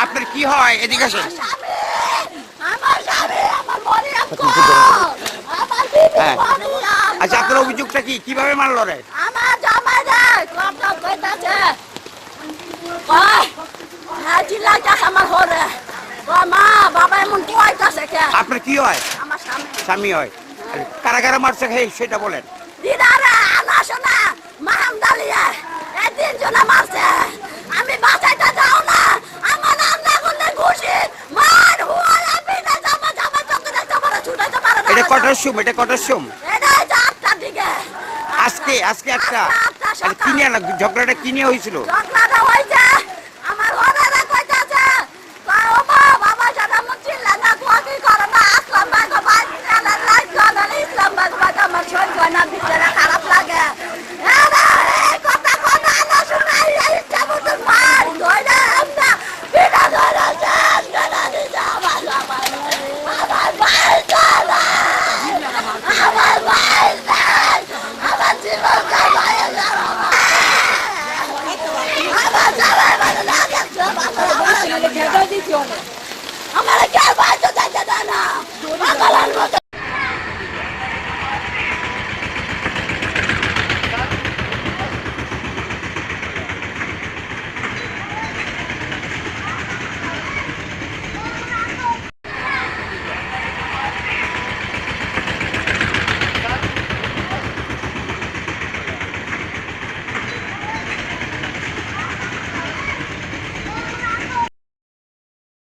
আপনার কি হয় এদিকে আসেন। আচ্ছা আপনার অভিযোগটা কি, কিভাবে মারলো রে? আমার জামাই রে কথা কইতাছে আমার হরে মা বাবা এমন কইতাছে কে। আপনার কি হয়? আমার স্বামী হয়। কারা কারা মারছে সেটা বলেন। দিদারে আনা শোনা মাহামদালিয়া এই তিনজনে মারছে। আমি বাঁচাইতে যাও না, আমার নাম না করলে ঘুষি মার হুয়ার আমি না জামা জামা চোখে জামা ছুটাইতে পারে না। এটা কটার সময়? এটা কটার সময়? এটা 8টার দিকে। আজকে একটা কিনে না, ঝগড়াটা কিনে হয়েছিল। ঝগড়াটা হয়েছে